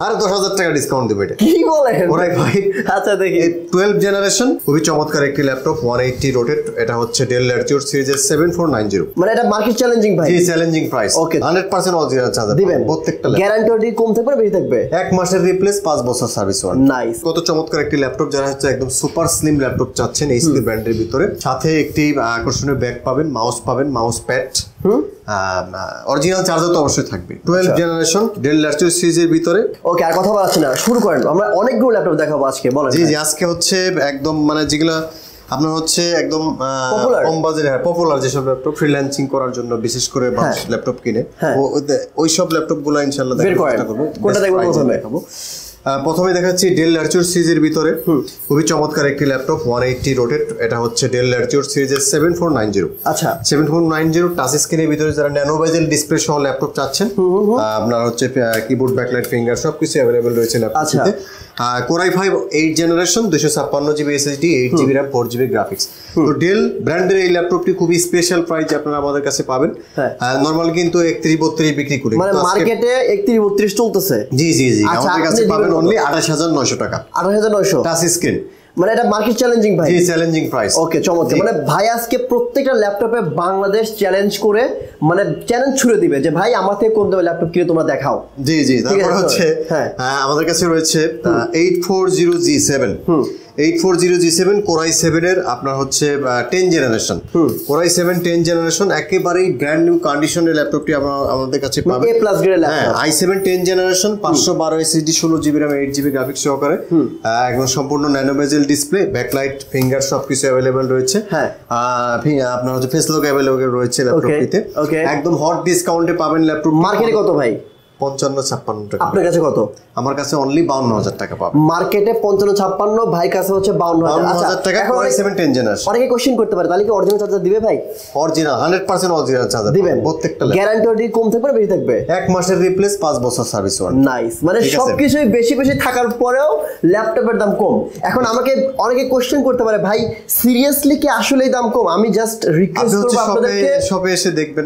আরে 10,000 টাকা ডিসকাউন্ট দেব এটা। কি বলেন? ওরাই ভাই। আচ্ছা দেখি 12 জেনারেশন খুবই চমৎকার একটি ল্যাপটপ 180 রোটেট। এটা হচ্ছে ডেল ল্যাটিটিউড সিরিজের 7490। মানে এটা মার্কেট চ্যালেঞ্জিং ভাই। জি চ্যালেঞ্জিং প্রাইস। ওকে 100% অরিজিনাল চার্জার দিবেন প্রত্যেকটা। গ্যারান্টি কম থাকবে না বেশি থাকবে? 1 মাসের রিপ্লেস 5 বছর সার্ভিস ওয়ারেন্টি। নাইস। কত চমৎকার একটি ল্যাপটপ, যারা হচ্ছে একদম সুপার স্লিম ল্যাপটপ চাচ্ছেন এইচপি ব্র্যান্ডের ভিতরে, সাথে একটি আকর্ষণীয় ব্যাগ পাবেন, মাউস পাবেন, মাউস প্যাড, অরিজিনাল চার্জার তো অবশ্যই থাকবে। 12 জেনারেশন ডেল ল্যাটিটিউড সিরিজের ভিতরে। ওকে আর কথা বলাচ্ছি না, শুরু করেন। আমরা অনেকগুলো ল্যাপটপ দেখাবো আজকে, বলেন। জি জি আজকে হচ্ছে একদম মানে যেগুলো আপনার হচ্ছে একদম কম বাজেটে পপুলার যেসব ল্যাপটপ ফ্রিল্যান্সিং করার জন্য বিশেষ করে ল্যাপটপ কিনে ওই সব ল্যাপটপ গুলো ইনশাআল্লাহ দেখাবো। কোনটা দেখবো প্রথমে? প্রথমে দেখাচ্ছি ডেল ল্যাটিটিউড সিরিজের ভিতরে খুবই চমৎকার একটি ল্যাপটপ 180 রোটেট। এটা হচ্ছে ডেল ল্যাটিটিউড সিরিজের 7490। আচ্ছা 7490 টাচ স্ক্রিনের ভিতরে যারা ন্যানো বেজেল ডিসপ্লে সহ ল্যাপটপ চাচ্ছেন, আপনার হচ্ছে কিবোর্ড ব্যাকলাইট ফিঙ্গার সবকিছু अवेलेबल রয়েছে ল্যাপটপে। Core i5 8 generation 256 GB SSD 8 GB RAM 4 GB graphics. তো ডেল ব্র্যান্ডের এই ল্যাপটপটি খুবই স্পেশাল প্রাইসে আপনারা আমাদের কাছে পাবেন। নরমাল কিন্তু 31-32 বিক্রি করি, মানে মার্কেটে 31-32 চলতেছে। জি জি জি আমাদের কাছে পাবেন অনলি 28900 টাকা। 28900 টাচ স্ক্রিন, মানে এটা মার্কেট চ্যালেঞ্জিং ভাই। জি চ্যালেঞ্জিং প্রাইস। ওকে চমৎকার। মানে ভাই আজকে প্রত্যেকটা ল্যাপটপে বাংলাদেশ চ্যালেঞ্জ করে মানে চ্যালেঞ্জ ছুড়ে দিবে যে ভাই আমার থেকে কোন দামে ল্যাপটপ কিনে তোমরা দেখাও। জি জি তারপর হচ্ছে আমাদের কাছে রয়েছে 840G7 840G7 কোর i7 এর আপনার হচ্ছে 10 জেনারেশন। কোর i7 10 জেনারেশন একেবারেই ব্র্যান্ড নিউ কন্ডিশনের ল্যাপটপটি আমাদের কাছে পাবেন। A+ grade laptop. i7 10 generation 512 SSD 16 GB RAM 8 GB graphics সহকারে, একদম সম্পূর্ণ ন্যানো বেজেল ডিসপ্লে, ব্যাকলাইট ফিঙ্গার সবকিছু अवेलेबल রয়েছে। আপনার হচ্ছে ফেস লক अवेलेबल রয়েছে ল্যাপটপটিতে। একদম হট ডিসকাউন্টে পাবেন ল্যাপটপ। মার্কেটে কত ভাই? 55-56 টাকা। আপনার কাছে কত? আমার কাছে অনলি 52000 টাকা পাবেন। মার্কেটে 55-56, ভাই কাছে হচ্ছে 52000 টাকা। Core i7 10 generation. অনেকে কোশ্চেন করতে পারে তাহলে কি অরিজিনাল চার্জার দিবে ভাই? অরিজিনাল 100% অরিজিনাল চার্জার দিবেন প্রত্যেকটা। গ্যারান্টি কম থাকবে না বেশি থাকবে? 1 মাসের রিপ্লেস 5 বছর সার্ভিস ওয়ারেন্টি। নাইস। মানে সবকিছুই বেশি বেশি থাকার পরেও ল্যাপটপের দাম কম। এখন আমাকে অনেকে কোশ্চেন করতে পারে ভাই সিরিয়াসলি কি আসলেই দাম কম? আমি জাস্ট রিকোয়েস্ট করব আপনাদেরকে শপে এসে দেখবেন।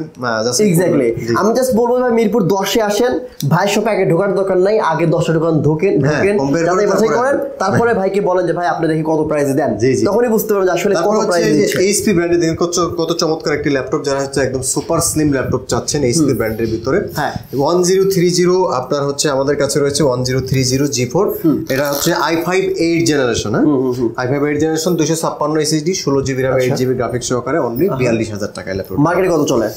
এক্স্যাক্টলি আমি জাস্ট বলবো ভাই মিরপুর 10 এ আসেন, ভাই শপে আগে ঢোকার দরকার নাই, আগে 10টা দোকান ঢোকেন যাচাই বাছাই করেন, তারপরে ভাইকে বলেন যে ভাই আপনি দেখি কত প্রাইসে দেন, তখনই বুঝতে পারবেন যে আসলে কত প্রাইসে দিচ্ছে। এইচপি ব্র্যান্ডের দেখেন কত চমৎকার একটি ল্যাপটপ, যারা হচ্ছে একদম সুপার স্লিম ল্যাপটপ চাচ্ছেন এইচপি ব্র্যান্ডের ভিতরে। 1030 আপনার হচ্ছে আমাদের কাছে রয়েছে 1030 G4। এটা হচ্ছে i5 8 generation. i5 8 generation 256 SSD 16 GB RAM 8 GB graphics সহকারে অনলি 42000 টাকায় ল্যাপটপ। মার্কেটে কত চলে?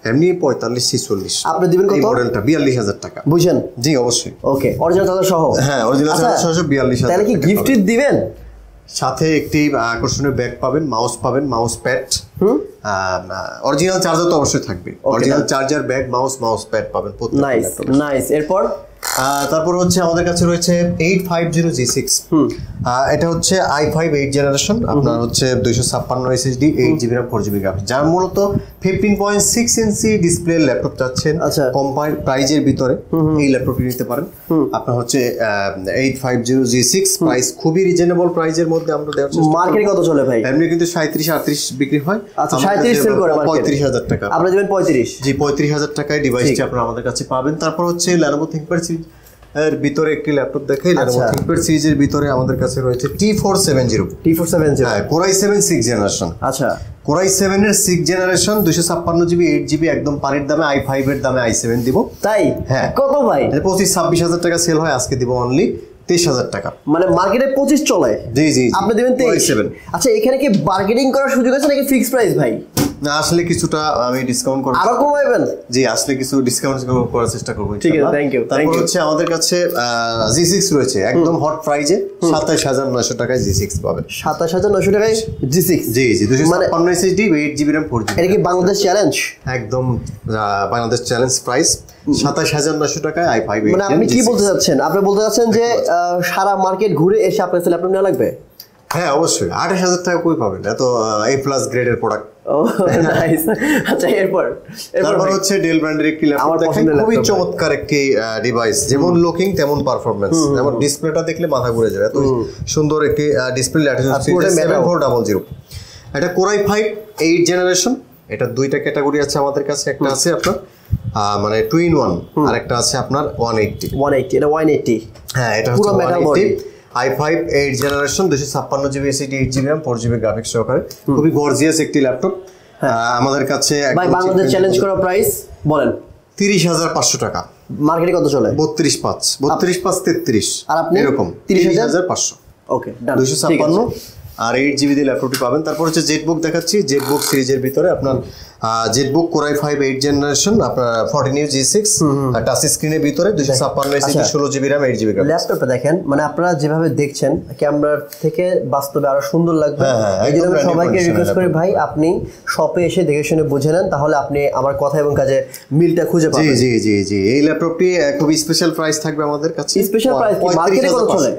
এমনি 45-46। আপনি দিবেন কত? এই মডেলটা 42000 টাকা। বুঝেন? জি অবশ্যই। ওকে অরিজিনাল চার্জার সহ? হ্যাঁ অরিজিনাল চার্জার সহ 42000। তাহলে কি গিফট দিবেন? সাথে একটি আকর্ষণীয় ব্যাগ পাবেন, মাউস পাবেন, মাউস প্যাড, অরিজিনাল চার্জার তো অবশ্যই থাকবে। Original charger, bag, mouse pad পাবেন প্রত্যেকটা ল্যাপটপে। নাইস। এরপর তারপর হচ্ছে আমাদের কাছে রয়েছে 850G6। এটা হচ্ছে i5 8 জেনারেশন, আপনার হচ্ছে 256 SSD 8 GB RAM 4 GB graphics, যার মূলত 15.6 ইঞ্চি ডিসপ্লে ল্যাপটপ চাচ্ছেন কম প্রাইজের ভিতরে এই ল্যাপটপটি নিতে পারেন। আপনার হচ্ছে 850G6 প্রাইস খুবই রিজনেবল প্রাইজের মধ্যে আমরা দেওয়ার চেষ্টা করি। মার্কেটে কত চলে ভাই? এমনি কিন্তু 37-38 বিক্রি হয়। আচ্ছা 37 সেল করে মার্কেটে 35000 টাকা। আপনি দিবেন 35? জি 35000 টাকায় ডিভাইসটি আপনারা আমাদের কাছে পাবেন। তারপর হচ্ছে Lenovo ThinkPad এর ভিতরে একটি ল্যাপটপ দেখাই। Lenovo ThinkPad সিরিজের ভিতরে আমাদের কাছে রয়েছে T470 হ্যাঁ কোর i7 6 জেনারেশন। আচ্ছা কোর i7 এর 6 জেনারেশন 256 জিবি 8 জিবি একদম পানির দামে, i5 এর দামে i7 দিব। তাই? হ্যাঁ কত ভাই? 25-26 টাকা সেল হয়, আজকে দিব অনলি 23000 টাকা। মানে মার্কেটে 25 চলে। জি জি আপনি দিবেন 23। আচ্ছা এখানে কি বার্গেনিং করার সুযোগ আছে নাকি ফিক্স প্রাইস ভাই? না আসলে কিছুটা আমি ডিসকাউন্ট করব। আরো কমাইবেন? জি আসলে কিছু ডিসকাউন্ট করার চেষ্টা করব। ঠিক আছে থ্যাংক ইউ। তারপর হচ্ছে আমাদের কাছে G6 রয়েছে একদম হট প্রাইজে 27900 টাকায় G6 পাবেন। 27900 টাকায় G6? জি জি 256 এসএসডি 8 জিবি RAM 4 জিবি। এটা কি বাংলাদেশ চ্যালেঞ্জ? একদম বাংলাদেশ চ্যালেঞ্জ প্রাইস 27900 টাকায় i5। মানে আপনি কি বলতে চাচ্ছেন? আপনি বলতে চাচ্ছেন যে সারা মার্কেট ঘুরে এসে আপনার ল্যাপটপ নেওয়া লাগবে? হ্যাঁ অবশ্যই। 28000 টাকা কই পাবেন? এত A+ গ্রেডের প্রোডাক্ট। ও নাইস। আচ্ছা এরপর হচ্ছে ডেল ব্র্যান্ডের একটি ল্যাপটপ দেখেন, খুবই চমৎকার একটি ডিভাইস, যেমন লুকিং তেমন পারফরম্যান্স। যেমন ডিসপ্লেটা দেখলে মাথা ঘুরে যাবে, এত সুন্দর একটি ডিসপ্লে ল্যাটিটিউড 7400। এটা কোর i5 8 জেনারেশন। এটা দুইটা ক্যাটাগরি আছে আমাদের কাছে, একটা আছে আপনার মানে 2-in-1, আর একটা আছে আপনার 180 এটা 180, হ্যাঁ এটা হচ্ছে 180 i5 8 generation 256 GB SSD 8 GB RAM 4 GB graphics সহকারে, খুবই গর্জিয়াস একটি ল্যাপটপ। আমাদের কাছে ভাই বাংলাদেশ চ্যালেঞ্জ করা প্রাইস বলেন 30,500 টাকা, মার্কেটে কত চলে 32,500 33, আর আপনি এরকম 30,500। ওকে ডান, 256 আর 8 জিবি দিয়ে ল্যাপটপটি পাবেন। তারপর হচ্ছে জেটবুক দেখাচ্ছি, জেটবুক সিরিজের ভিতরে আপনার জেটবুক Core i5 8 জেনারেশন আপনার 14U G6 টাচ স্ক্রিনের ভিতরে 256 SSD 16 GB RAM 8 GB graphics. ল্যাপটপটা দেখেন, মানে আপনারা যেভাবে দেখছেন ক্যামেরা থেকে বাস্তবে আরো সুন্দর লাগবে। এই জন্য আমি সবাইকে রিকোয়েস্ট করি ভাই আপনি শপে এসে দেখে শুনে বুঝে নেন, তাহলে আপনি আমার কথা এবং কাজে মিলটা খুঁজে পাবেন। জি জি জি জি, এই ল্যাপটপটি খুব স্পেশাল প্রাইস থাকবে আমাদের কাছে। স্পেশাল প্রাইস কি মার্কেটে কত চলে?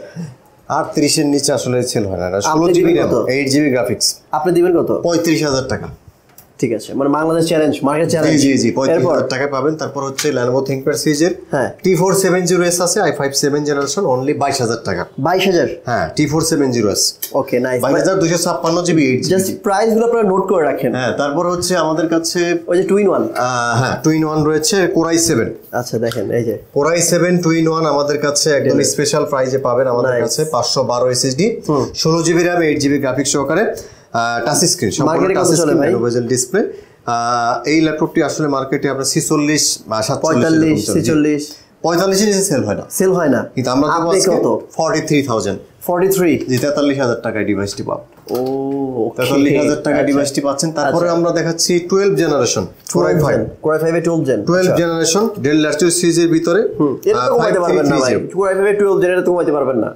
38 এর নিচে আসলে সেল হয় না, 16 জিবি RAM 8 জিবি গ্রাফিক্স। আপনি দিবেন কত? 35,000 টাকা। ঠিক আছে, মানে বাংলাদেশ চ্যালেঞ্জ, মার্কেট চ্যালেঞ্জ। জি জি 35,000 টাকা পাবেন। তারপর হচ্ছে Lenovo ThinkPad সিরিজের T470S আছে i5 7 জেনারেশন অনলি 22,000 টাকা। 22,000? হ্যাঁ T470S। Okay nice, 2256 GB 8 GB. Just price গুলো আপনারা নোট করে রাখেন। হ্যাঁ তারপর হচ্ছে আমাদের কাছে ওই যে 2-in-1, হ্যাঁ 2-in-1 রয়েছে Core i7। আচ্ছা দেখেন এই যে Core i7 2-in-1 আমাদের কাছে একদম স্পেশাল প্রাইসে পাবেন আমাদের কাছে 512 SSD 16 GB RAM 8 GB graphics সহকারে, টাচ স্ক্রিন, সম্পূর্ণ টাচ স্ক্রিন বেজেল ডিসপ্লে। এই ল্যাপটপটি আসলে মার্কেটে আপনার 46 বা 45 46 45 এর নিচে সেল হয় না, কিন্তু আমরা দেব আজকে 43,000 43 জি 43,000 টাকায় ডিভাইসটি পাবেন। ও 43,000 টাকা ডিভাইসটি পাচ্ছেন। তারপরে আমরা দেখাচ্ছি 12 জেনারেশন Core i5 এ 12 জেনারেশন Dell Latitude সিরিজের ভিতরে। এটা তো কমাইতে পারবেন না ভাই, Core i5 এ 12 জেনারেশন তো কমাইতে পারবেন না,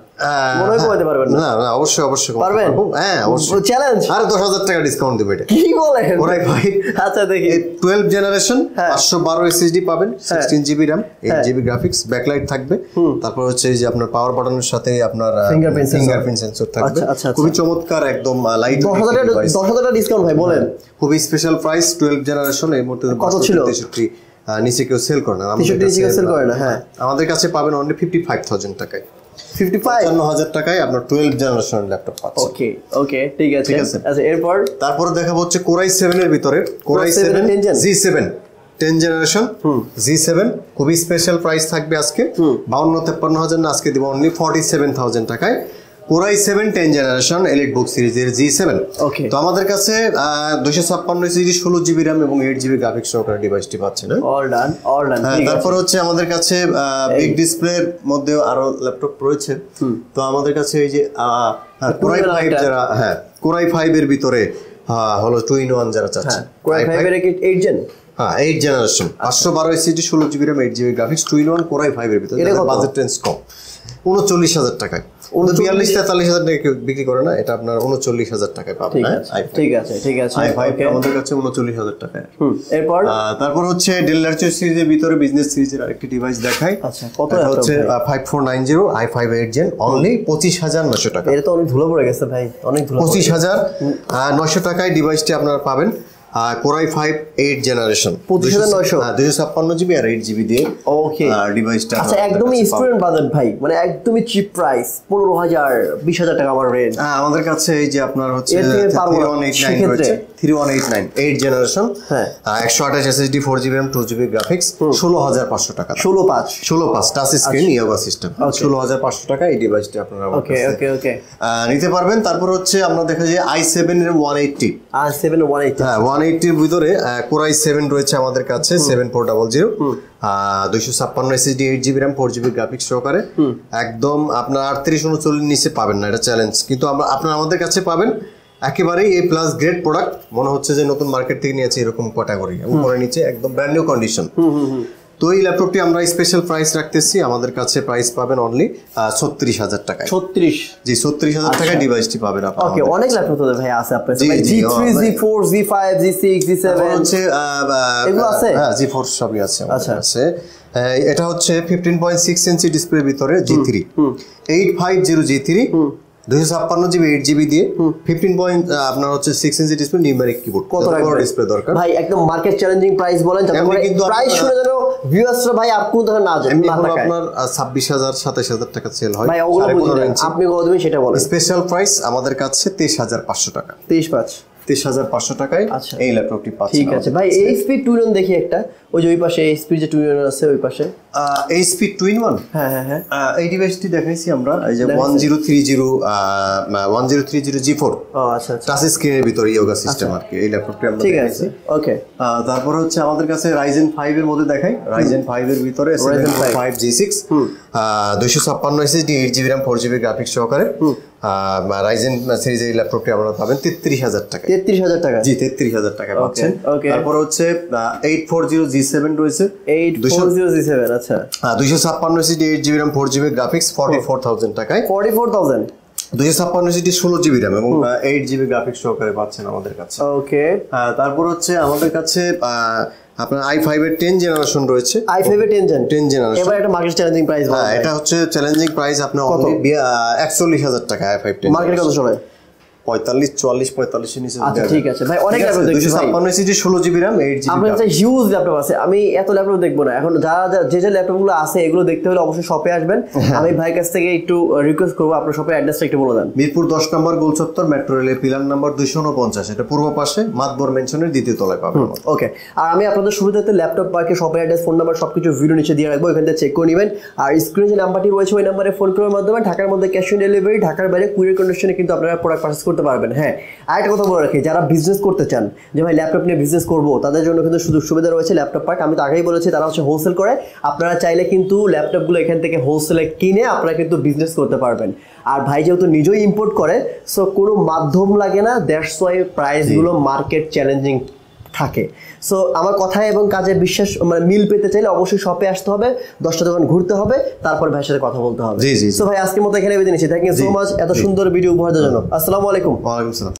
মনে হয় কমাইতে পারবেন না? না অবশ্যই পারবেন, হ্যাঁ অবশ্যই চ্যালেঞ্জ। আরে 10,000 টাকা ডিসকাউন্ট দেব এটা। কি বলেন? Core i5 আচ্ছা দেখি 12 জেনারেশন 512 এসএসডি পাবেন, 16 GB RAM 8 GB graphics, backlight থাকবে। তারপর হচ্ছে এই যে আপনার পাওয়ার বাটনের সাথে আপনার ফিঙ্গারপ্রিন্ট সেন্সর থাকবে, খুবই চমৎকার একদম লাইট। 10,000 টাকা ডিসকাউন্ট ভাই বলেন, খুবই স্পেশাল প্রাইস। 12 জেনারেশন এই মুহূর্তে কত ছিল? 63 নিচে কেউ সেল করে না, হ্যাঁ আমাদের কাছে পাবেন অনলি 55,000 টাকায়। 55,000 টাকায় আপনার 12 জেনারেশন ল্যাপটপ পাচ্ছেন। ওকে ওকে ঠিক আছে। আচ্ছা এরপর তারপরে দেখাবো হচ্ছে Core i7 এর ভিতরে Core i7 G7 10 generation G7, খুবই স্পেশাল প্রাইস থাকবে আজকে 52-53,000 না, আজকে দিব অনলি 47,000 টাকায় Core i7 10 জেনারেশন EliteBook সিরিজের G7। ওকে, তো আমাদের কাছে 256 এসএসডি 16 জিবি RAM এবং 8 জিবি গ্রাফিক্স সহকারে ডিভাইসটি পাচ্ছেন। All done. তারপর হচ্ছে আমাদের কাছে বিগ ডিসপ্লের মধ্যে আরো ল্যাপটপ রয়েছে। তো আমাদের কাছে এই যে Core i5 যারা Core i5 এর ভিতরে হলো 2-in-1 যারা চাচ্ছে, Core i5 এর 8 gen 8 generation 512 SSD 16 GB RAM 8 GB graphics 2-in-1 Core i5 এর ভিতরে বাজেট রেঞ্জ কম 39,000 টাকায়। 42-43,000 টাকা বিক্রি করে না, এটা আপনার 39,000 টাকায় পাবেন। ঠিক আছে i5 আমাদের কাছে 39,000 টাকায়। এরপর তারপর হচ্ছে Dell Latitude সিরিজের ভিতরে বিজনেস সিরিজের আরেকটি ডিভাইস দেখাই। আচ্ছা কত হচ্ছে 5490 i5 8 জেন অনলি 25,900 টাকা। এটা তো অনেক ধুলো পড়ে গেছে ভাই, অনেক ধুলো। 25,900 টাকায় ডিভাইসটি আপনারা পাবেন। Core i5 8 জেনারেশন 25,900 256 জিবি আর 8 জিবি দিয়ে। ওকে ডিভাইসটা আচ্ছা একদমই স্টুডেন্ট বাজেট ভাই, মানে একদমই চিপ প্রাইস 15,000 20,000 টাকা আমার রেঞ্জ। আমাদের কাছে এই যে আপনার হচ্ছে 3189 রয়েছে 3189 8 generation 128 SSD 4 GB RAM 2 GB graphics 16,500 টাকা। 16.5 টাচ স্ক্রিন ইয়োগা সিস্টেম 16,500 টাকা এই ডিভাইসটি আপনারা ওকে নিতে পারবেন। তারপর হচ্ছে আমরা দেখা যায় i7 এর 180 i7 এর 180 180 এর ভিতরে Core i7 রয়েছে আমাদের কাছে 7400 256 SSD 8 GB RAM 4 GB graphics সহকারে, একদম আপনার 38-39 নিচে পাবেন না, এটা চ্যালেঞ্জ। কিন্তু আপনারা আমাদের কাছে পাবেন একেবারেই A+ গ্রেড প্রোডাক্ট, মনে হচ্ছে যে নতুন মার্কেট থেকে নিয়েছে এরকম ক্যাটাগরি, এবং পরে নিচে একদম ব্র্যান্ড নিউ কন্ডিশন। তো এই ল্যাপটপটি আমরা স্পেশাল প্রাইস রাখতেছি, আমাদের কাছে প্রাইস পাবেন অনলি 36,000 টাকায়। 36 জি 36,000 টাকায় ডিভাইসটি পাবেন আপনারা। ওকে অনেক ল্যাপটপ তো ভাই আছে আপনার কাছে, G3 G4 Z5 Z6 Z7 হচ্ছে এগুলো আছে। হ্যাঁ G4 সবই আছে আমাদের কাছে। এটা হচ্ছে 15.6 ইঞ্চি ডিসপ্লের ভিতরে G3 850 G3 256 জিবি 8 জিবি দিয়ে 15 আপনার হচ্ছে 6 ইঞ্চি ডিসপ্লে নিউমেরিক কিবোর্ড। কত বড় ডিসপ্লে দরকার ভাই? একদম মার্কেট চ্যালেঞ্জিং প্রাইস বলেন, যাতে করে প্রাইস শুনে যেন ভিউয়ার্সরা ভাই আপনি ধরে না যায়। আপনার 26,000 27,000 টাকা সেল হয় ভাই, ওগুলো বুঝেন আপনি কত দিবেন সেটা বলেন। স্পেশাল প্রাইস আমাদের কাছে 23,500 টাকা। 23,500 23,500 টাকায় এই ল্যাপটপটি পাচ্ছেন। ঠিক আছে ভাই, HP 2 দেখি একটা ওই যে ওই পাশে এইচপি যে 2-in-1 আছে ওই পাশে এইচপি 2-in-1 হ্যাঁ এই ডিভাইসটি দেখাইছি আমরা এই যে 1030 G4 আচ্ছা টাচ স্ক্রিনের ভিতরে ইয়োগা সিস্টেম আর কি এই ল্যাপটপটি আমরা দেখাইছি ওকে তারপর হচ্ছে আমাদের কাছে Ryzen 5 এর মধ্যে দেখাই Ryzen 5 এর ভিতরে 5 G6 256 SSD 8GB RAM 4GB graphics সহকারে Ryzen সিরিজের এই ল্যাপটপটি আপনারা পাবেন 33000 টাকা 33000 টাকা জি 33000 টাকা পাচ্ছেন তারপর হচ্ছে 840 G7 রয়েছে 840 G7 আচ্ছা 256 SSD 8GB RAM 4GB graphics 44000 টাকায় 44000 256 SSD 16GB RAM এবং 8GB গ্রাফিক্স সহকারে পাচ্ছেন আমাদের কাছে ওকে তারপর হচ্ছে আমাদের কাছে আপনার i5 এর 10 জেনারেশন রয়েছে i5 এর 10 জেনারেশন এবার একটা মার্কেট চ্যালেঞ্জিং প্রাইস এটা হচ্ছে চ্যালেঞ্জিং প্রাইস আপনার অনলি 41000 টাকা i5 10 মার্কেট কত চলে 45 এর নিচে আচ্ছা ঠিক আছে ভাই অনেক ল্যাপটপ দেখছি 256 SSD 16GB RAM 8GB আমার কাছে হিউজ ল্যাপটপ আছে আমি এত ল্যাপটপ দেখবো না এখন যারা যে ল্যাপটপগুলো আছে এগুলো দেখতে হলে অবশ্যই শপে আসবেন আমি ভাই কাছ থেকে একটু রিকোয়েস্ট করব আপনার শপের অ্যাড্রেসটা একটু বলে দেন মিরপুর 10 নম্বর গোল চত্বর মেট্রো রেলের পিলার নাম্বার 249 এটা পূর্ব পাশে মাতবর মেনশনের দ্বিতীয় তলায় পাবেন ওকে আর আমি আপনাদের সুবিধার্থে ল্যাপটপ পার্কে শপের অ্যাড্রেস ফোন নাম্বার সবকিছু ভিডিও নিচে দিয়ে রাখবো এখান থেকে চেক করে নেবেন আর স্ক্রিনে যে নাম্বারটি রয়েছে ওই নাম্বারে ফোন করার মাধ্যমে ঢাকার মধ্যে ক্যাশ অন ডেলিভারি ঢাকার বাইরে কুরিয়ার কন্ডিশনে কিন্তু আপনারা প্রোডাক্ট পারচেজ করতে পারবেন হ্যাঁ আরেকটা কথা বলে রাখি যারা বিজনেস করতে চান যে ভাই ল্যাপটপ নিয়ে বিজনেস করবো তাদের জন্য কিন্তু সুযোগ সুবিধা রয়েছে ল্যাপটপ পার্ক আমি তো আগেই বলেছি তারা হচ্ছে হোলসেল করে আপনারা চাইলে কিন্তু ল্যাপটপগুলো এখান থেকে হোলসেলে কিনে আপনারা কিন্তু বিজনেস করতে পারবেন আর ভাই যেহেতু নিজেই ইম্পোর্ট করে সো কোনো মাধ্যম লাগে না দ্যাটস ওয়াই প্রাইসগুলো মার্কেট চ্যালেঞ্জিং থাকে সো আমার কথায় এবং কাজে বিশ্বাস মানে মিল পেতে চাইলে অবশ্যই শপে আসতে হবে 10টা দোকান ঘুরতে হবে তারপর ভাইয়ের সাথে কথা বলতে হবে সো ভাই আজকের মতো এখানে বিদায় নিচ্ছি থ্যাংক ইউ সো মাচ এত সুন্দর ভিডিও উপহার দেওয়ার জন্য আসসালামু আলাইকুম ওয়া আলাইকুম আসসালাম